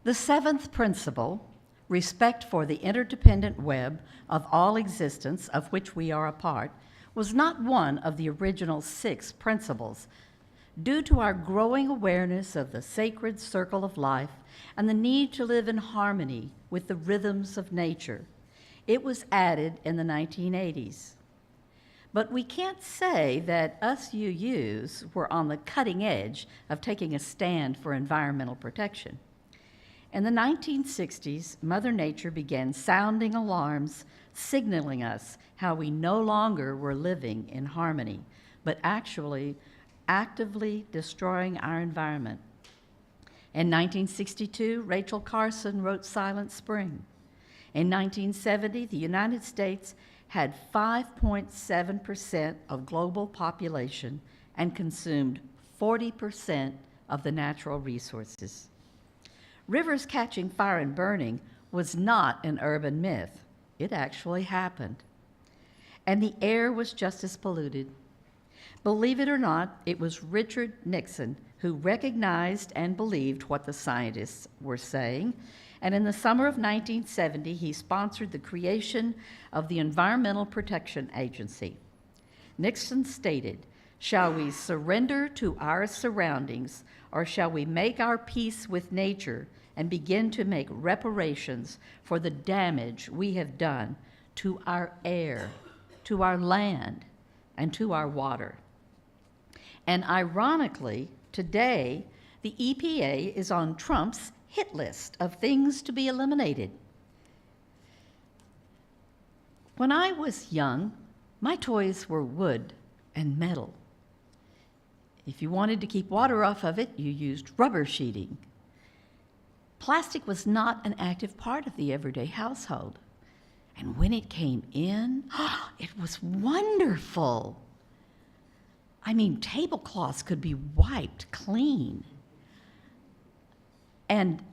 The seventh principle, respect for the interdependent web of all existence of which we are a part, was not one of the original 6 principles. Due to our growing awareness of the sacred circle of life and the need to live in harmony with the rhythms of nature, it was added in the 1980s. But we can't say that us UUs were on the cutting edge of taking a stand for environmental protection. In the 1960s, Mother Nature began sounding alarms, signaling us how we no longer were living in harmony, but actually actively destroying our environment. In 1962, Rachel Carson wrote Silent Spring. In 1970, the United States had 5.7% of global population and consumed 40% of the natural resources. Rivers catching fire and burning was not an urban myth. It actually happened. And the air was just as polluted. Believe it or not, it was Richard Nixon who recognized and believed what the scientists were saying, and in the summer of 1970, he sponsored the creation of the Environmental Protection Agency. Nixon stated, "Shall we surrender to our surroundings, or shall we make our peace with nature and begin to make reparations for the damage we have done to our air, to our land, and to our water?" And ironically, today, the EPA is on Trump's hit list of things to be eliminated. When I was young, my toys were wood and metal. If you wanted to keep water off of it, you used rubber sheeting. Plastic was not an active part of the everyday household. And when it came in, it was wonderful. I mean, tablecloths could be wiped clean. And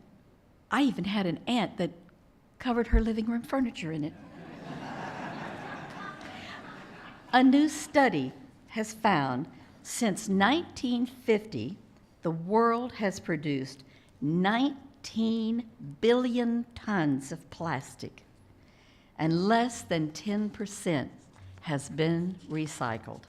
I even had an aunt that covered her living room furniture in it. A new study has found since 1950, the world has produced 19 billion tons of plastic, and less than 10% has been recycled.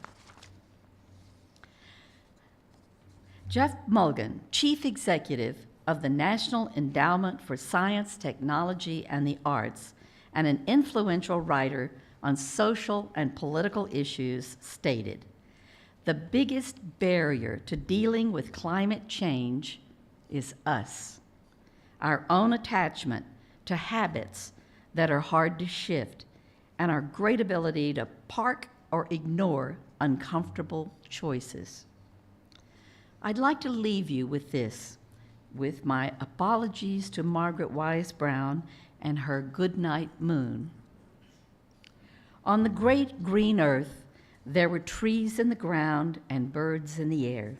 Jeff Mulgan, Chief Executive of the National Endowment for Science, Technology, and the Arts, and an influential writer on social and political issues, stated, "The biggest barrier to dealing with climate change is us, our own attachment to habits that are hard to shift, and our great ability to park or ignore uncomfortable choices." I'd like to leave you with this, with my apologies to Margaret Wise Brown and her goodnight moon. On the great green earth, there were trees in the ground and birds in the air.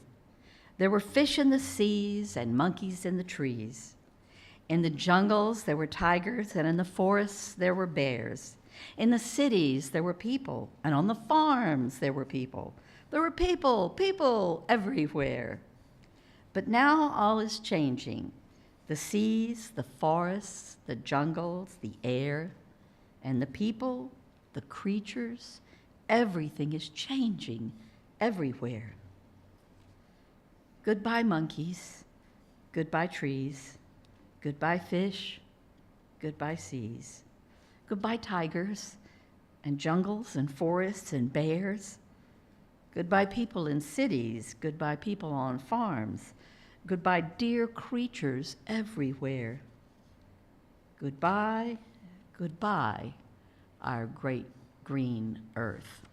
There were fish in the seas and monkeys in the trees. In the jungles, there were tigers, and in the forests, there were bears. In the cities, there were people, and on the farms, there were people. There were people everywhere. But now all is changing. The seas, the forests, the jungles, the air, and the people, the creatures, everything is changing everywhere. Goodbye, monkeys. Goodbye, trees. Goodbye, fish. Goodbye, seas. Goodbye, tigers and jungles and forests and bears. Goodbye, people in cities. Goodbye, people on farms. Goodbye, dear creatures everywhere. Goodbye, goodbye, our great green earth.